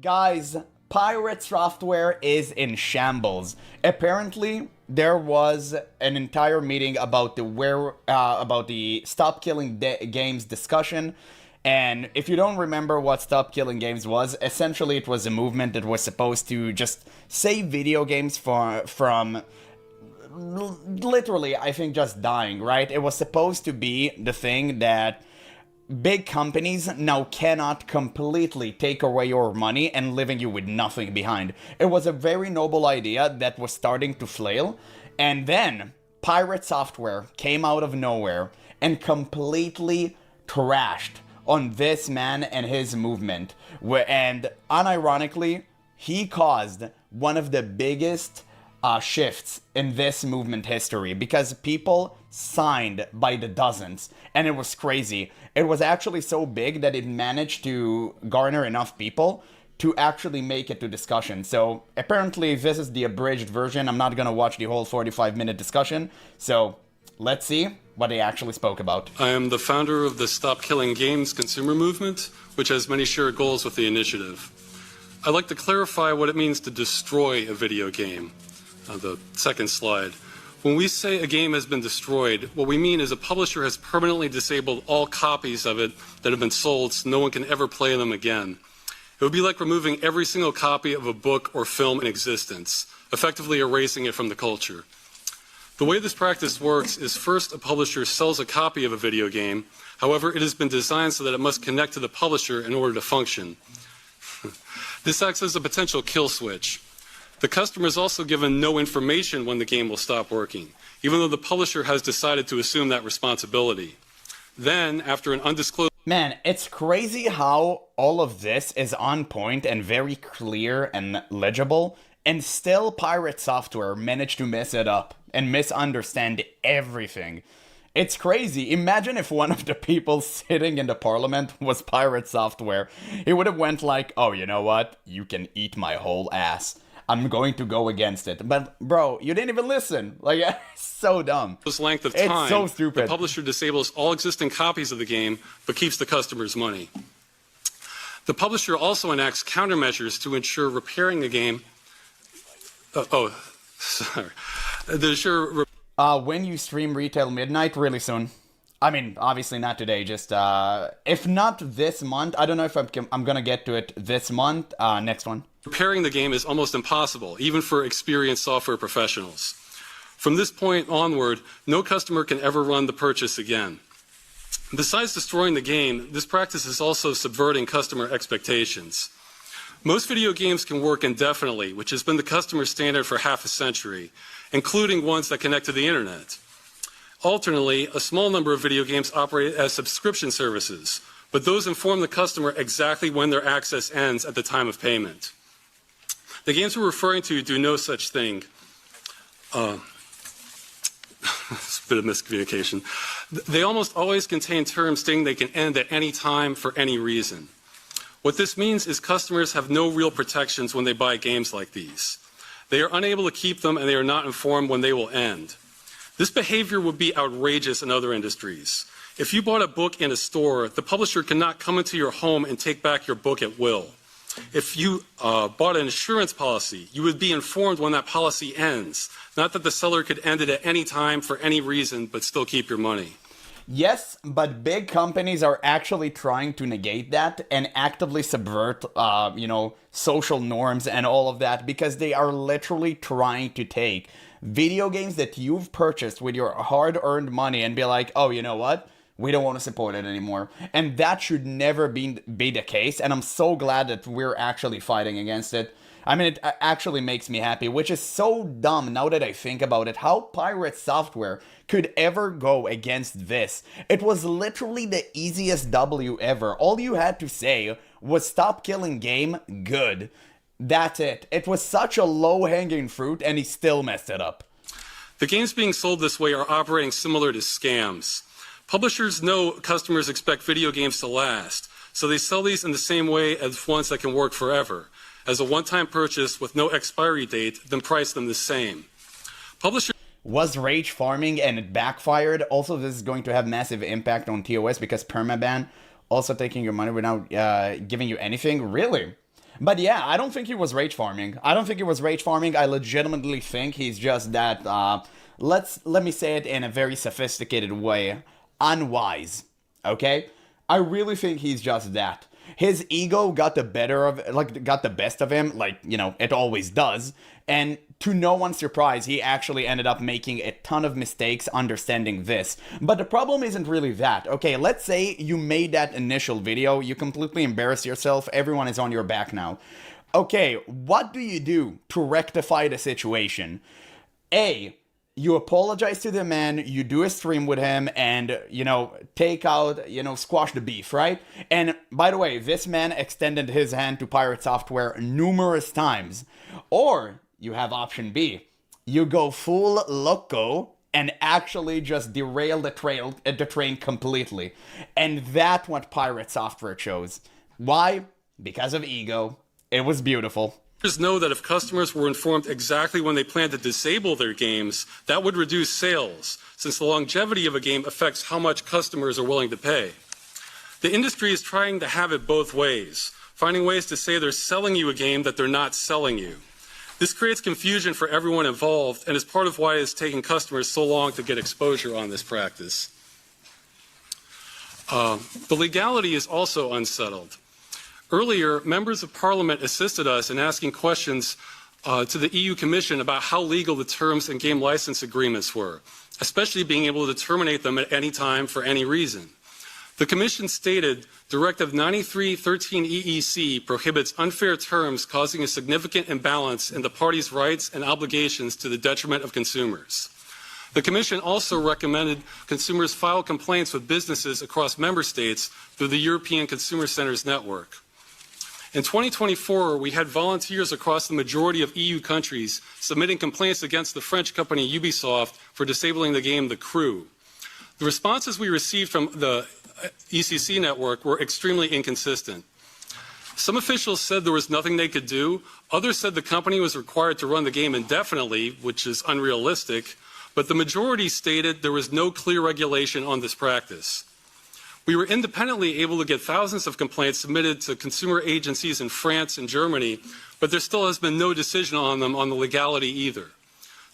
Guys, PirateSoftware is in shambles. Apparently, there was an entire meeting about the Stop Killing Games discussion. And if you don't remember what Stop Killing Games was, essentially it was a movement that was supposed to just save video games from literally, I think, just dying, right? It was supposed to be the thing that big companies now cannot completely take away your money and leaving you with nothing behind. It was a very noble idea that was starting to flail, and then PirateSoftware came out of nowhere and completely trashed on this man and his movement. And unironically, he caused one of the biggest shifts in this movement history, because people signed by the dozens, and it was crazy. It was actually so big that it managed to garner enough people to actually make it to discussion. So apparently this is the abridged version. I'm not gonna watch the whole 45-minute discussion, so let's see what they actually spoke about. I am the founder of the Stop Killing Games consumer movement, which has many shared goals with the initiative. I'd like to clarify what it means to destroy a video game. The second slide. When we say a game has been destroyed, what we mean is a publisher has permanently disabled all copies of it that have been sold so no one can ever play them again. It would be like removing every single copy of a book or film in existence, effectively erasing it from the culture. The way this practice works is first a publisher sells a copy of a video game. However, it has been designed so that it must connect to the publisher in order to function. This acts as a potential kill switch. The customer is also given no information when the game will stop working, even though the publisher has decided to assume that responsibility. Then, after an undisclosed... Man, it's crazy how all of this is on point and very clear and legible, and still PirateSoftware managed to mess it up and misunderstand everything. It's crazy. Imagine if one of the people sitting in the parliament was PirateSoftware. He would have went like, oh, you know what? You can eat my whole ass. I'm going to go against it. But, bro, you didn't even listen. Like, it's so dumb. This length of time, it's so stupid. The publisher disables all existing copies of the game, but keeps the customer's money. The publisher also enacts countermeasures to ensure repairing the game. Sorry. When you stream Retail Midnight, really soon. I mean, obviously not today, just, if not this month, I don't know if I'm gonna get to it this month, next one. Repairing the game is almost impossible, even for experienced software professionals. From this point onward, no customer can ever run the purchase again. Besides destroying the game, this practice is also subverting customer expectations. Most video games can work indefinitely, which has been the customer standard for half a century, including ones that connect to the internet. Alternately, a small number of video games operate as subscription services, but those inform the customer exactly when their access ends at the time of payment. The games we're referring to do no such thing. It's a bit of miscommunication. They almost always contain terms stating they can end at any time for any reason. What this means is customers have no real protections when they buy games like these. They are unable to keep them, and they are not informed when they will end. This behavior would be outrageous in other industries. If you bought a book in a store, the publisher cannot come into your home and take back your book at will. If you bought an insurance policy, you would be informed when that policy ends, not that the seller could end it at any time for any reason, but still keep your money. Yes, but big companies are actually trying to negate that and actively subvert, social norms and all of that, because they are literally trying to take video games that you've purchased with your hard-earned money and be like, oh, you know what? We don't want to support it anymore. And that should never be the case, and I'm so glad that we're actually fighting against it. I mean, it actually makes me happy, which is so dumb now that I think about it, how PirateSoftware could ever go against this. It was literally the easiest W ever. All you had to say was stop killing game, good. That's it. It was such a low-hanging fruit, and he still messed it up. The games being sold this way are operating similar to scams. Publishers know customers expect video games to last, so they sell these in the same way as ones that can work forever, as a one-time purchase with no expiry date, then price them the same. Publishers was rage farming and it backfired. Also, this is going to have massive impact on TOS because permaban also taking your money without giving you anything. Really? But yeah, I don't think he was rage farming. I don't think he was rage farming. I legitimately think he's just that, let me say it in a very sophisticated way, unwise. Okay? I really think he's just that. His ego got the better of, like, got the best of him, like, it always does. And to no one's surprise, he actually ended up making a ton of mistakes understanding this. But the problem isn't really that. Okay, let's say you made that initial video, you completely embarrassed yourself, everyone is on your back now. Okay, what do you do to rectify the situation? A, you apologize to the man, you do a stream with him, and, take out, squash the beef, right? And by the way, this man extended his hand to PirateSoftware numerous times. Or you have option B. You go full loco and actually just derail the train completely. And that's what PirateSoftware chose. Why? Because of ego. It was beautiful. Know that if customers were informed exactly when they plan to disable their games, that would reduce sales, since the longevity of a game affects how much customers are willing to pay. The industry is trying to have it both ways, finding ways to say they're selling you a game that they're not selling you. This creates confusion for everyone involved and is part of why it's taking customers so long to get exposure on this practice. The legality is also unsettled. Earlier, members of Parliament assisted us in asking questions to the EU Commission about how legal the terms and game license agreements were, especially being able to terminate them at any time for any reason. The Commission stated Directive 93/13 EEC prohibits unfair terms causing a significant imbalance in the parties' rights and obligations to the detriment of consumers. The Commission also recommended consumers file complaints with businesses across member states through the European Consumer Centers Network. In 2024, we had volunteers across the majority of EU countries submitting complaints against the French company Ubisoft for disabling the game The Crew. The responses we received from the ECC network were extremely inconsistent. Some officials said there was nothing they could do. Others said the company was required to run the game indefinitely, which is unrealistic. But the majority stated there was no clear regulation on this practice. We were independently able to get thousands of complaints submitted to consumer agencies in France and Germany, but there still has been no decision on them on the legality either.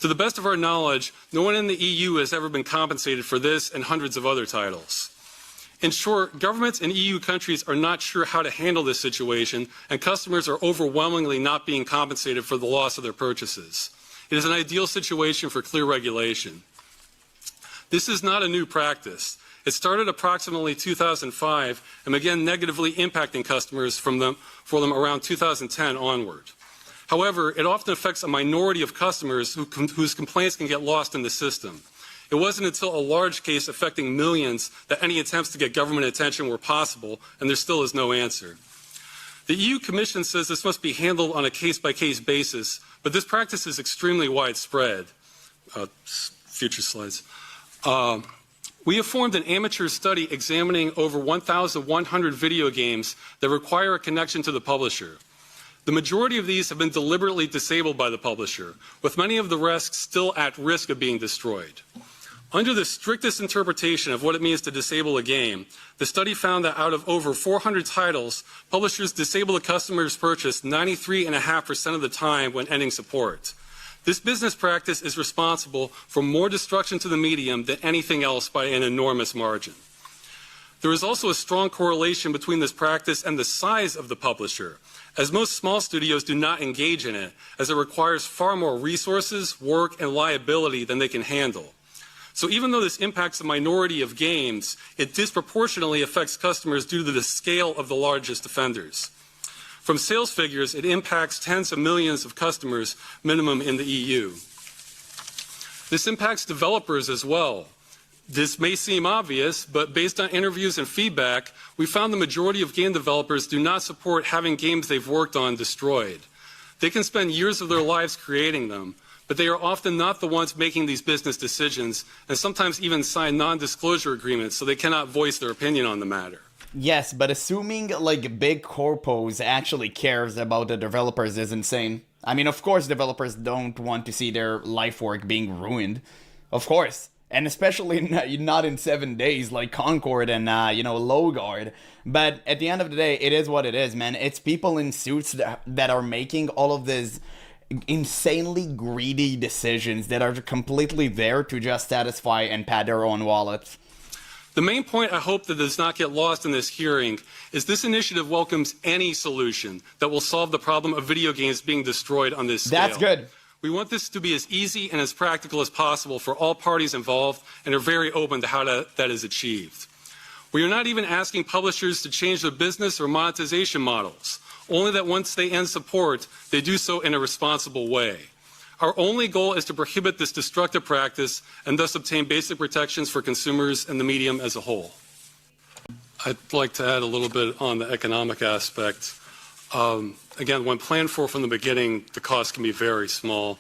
To the best of our knowledge, no one in the EU has ever been compensated for this and hundreds of other titles. In short, governments in EU countries are not sure how to handle this situation, and customers are overwhelmingly not being compensated for the loss of their purchases. It is an ideal situation for clear regulation. This is not a new practice. It started approximately 2005 and began negatively impacting customers for them around 2010 onward. However, it often affects a minority of customers whose complaints can get lost in the system. It wasn't until a large case affecting millions that any attempts to get government attention were possible, and there still is no answer. The EU Commission says this must be handled on a case-by-case basis, but this practice is extremely widespread. Future slides. We have formed an amateur study examining over 1,100 video games that require a connection to the publisher. The majority of these have been deliberately disabled by the publisher, with many of the rest still at risk of being destroyed. Under the strictest interpretation of what it means to disable a game, the study found that out of over 400 titles, publishers disable a customer's purchase 93.5% of the time when ending support. This business practice is responsible for more destruction to the medium than anything else by an enormous margin. There is also a strong correlation between this practice and the size of the publisher, as most small studios do not engage in it, as it requires far more resources, work, and liability than they can handle. So even though this impacts a minority of games, it disproportionately affects customers due to the scale of the largest offenders. From sales figures, it impacts tens of millions of customers, minimum in the EU. This impacts developers as well. This may seem obvious, but based on interviews and feedback, we found the majority of game developers do not support having games they've worked on destroyed. They can spend years of their lives creating them, but they are often not the ones making these business decisions, and sometimes even sign non-disclosure agreements so they cannot voice their opinion on the matter. Yes, but assuming, like, big corpos actually cares about the developers is insane. I mean, of course developers don't want to see their life work being ruined. Of course. And especially not in 7 days like Concord and, Lowguard. But at the end of the day, it is what it is, man. It's people in suits that are making all of these insanely greedy decisions that are completely there to just satisfy and pad their own wallets. The main point I hope that does not get lost in this hearing is this initiative welcomes any solution that will solve the problem of video games being destroyed on this scale. That's good. We want this to be as easy and as practical as possible for all parties involved, and are very open to how that is achieved. We are not even asking publishers to change their business or monetization models, only that once they end support, they do so in a responsible way. Our only goal is to prohibit this destructive practice and thus obtain basic protections for consumers and the medium as a whole. I'd like to add a little bit on the economic aspect. Again, when planned for from the beginning, the cost can be very small.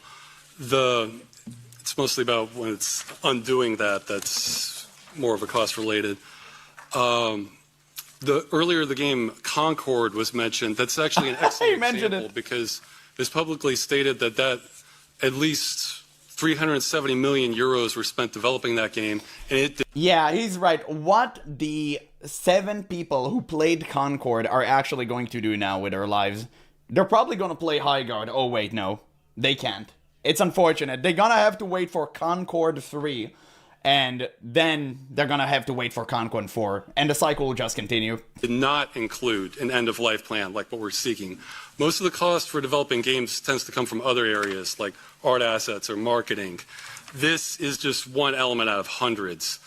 It's mostly about when it's undoing that's more of a cost related. Earlier the game Concord was mentioned. That's actually an excellent example because it's publicly stated that at least 370 million euros were spent developing that game, and Yeah, he's right. What the 7 people who played Concord are actually going to do now with their lives? They're probably going to play Highguard. Oh wait, no. They can't. It's unfortunate. They're going to have to wait for Concord 3, and then they're going to have to wait for Concord 4, and the cycle will just continue. Did not include an end-of-life plan like what we're seeking. Most of the cost for developing games tends to come from other areas like art assets or marketing. This is just one element out of hundreds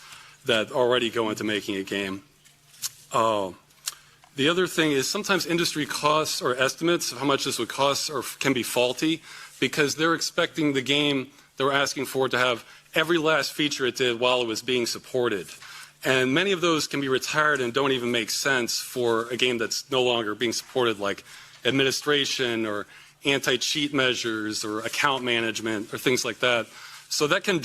that already go into making a game. The other thing is sometimes industry costs or estimates of how much this would cost can be faulty because they're expecting the game they're asking for to have every last feature it did while it was being supported. And many of those can be retired and don't even make sense for a game that's no longer being supported, like administration or anti-cheat measures or account management or things like that. So that can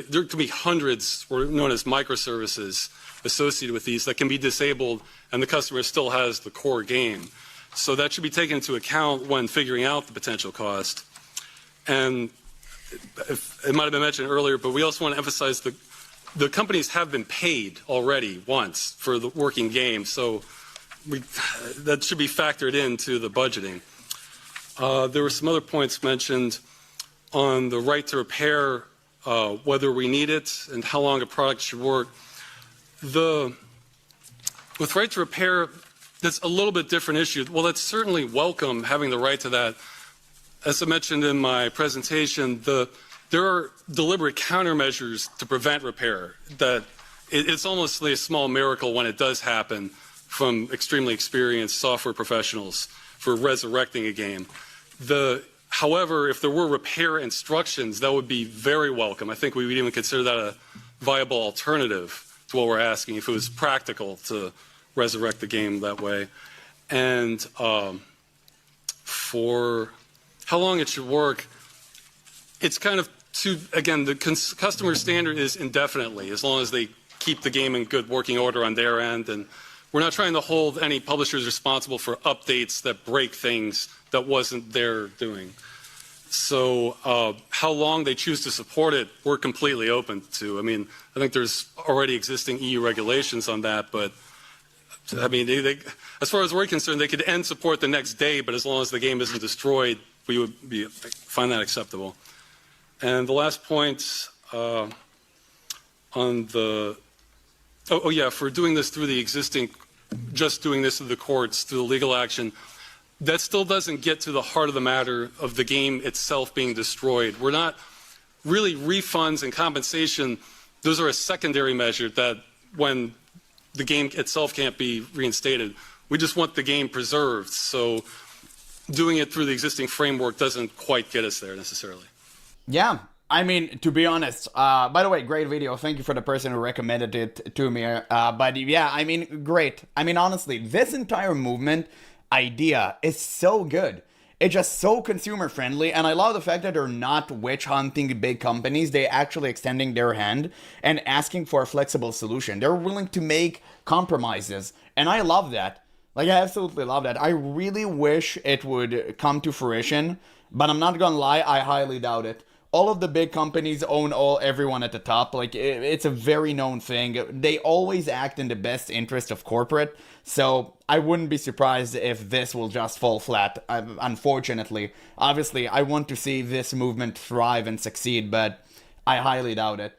there can be hundreds, or known as microservices, associated with these that can be disabled and the customer still has the core game. So that should be taken into account when figuring out the potential cost. And it might have been mentioned earlier, but we also want to emphasize the companies have been paid already once for the working game, so that should be factored into the budgeting. There were some other points mentioned on the right to repair, whether we need it and how long a product should work. With right to repair, that's a little bit different issue. Well, that's certainly welcome, having the right to that. As I mentioned in my presentation, there are deliberate countermeasures to prevent repair. That it's almost like a small miracle when it does happen from extremely experienced software professionals for resurrecting a game. However, if there were repair instructions, that would be very welcome. I think we would even consider that a viable alternative to what we're asking, if it was practical to resurrect the game that way. And for how long it should work, it's kind of again, the customer standard is indefinitely, as long as they keep the game in good working order on their end. And we're not trying to hold any publishers responsible for updates that break things that wasn't their doing. So how long they choose to support it, we're completely open to. I mean, I think there's already existing EU regulations on that, but I mean, as far as we're concerned, they could end support the next day, but as long as the game isn't destroyed, we would find that acceptable. And the last point on for doing this through the existing, just doing this through the courts, through the legal action, that still doesn't get to the heart of the matter of the game itself being destroyed. We're not really refunds and compensation. Those are a secondary measure that when the game itself can't be reinstated, we just want the game preserved. So doing it through the existing framework doesn't quite get us there necessarily. Yeah, I mean, to be honest, by the way, great video. Thank you for the person who recommended it to me. But yeah, I mean, great. I mean, honestly, this entire movement idea is so good. It's just so consumer friendly, and I love the fact that they're not witch hunting big companies. They're actually extending their hand and asking for a flexible solution. They're willing to make compromises, and I love that. Like, I absolutely love that. I really wish it would come to fruition, but I'm not gonna lie, I highly doubt it. all of the big companies own everyone at the top. Like it's a very known thing. They always act in the best interest of corporate. So I wouldn't be surprised if this will just fall flat. Unfortunately, obviously, I want to see this movement thrive and succeed, but I highly doubt it.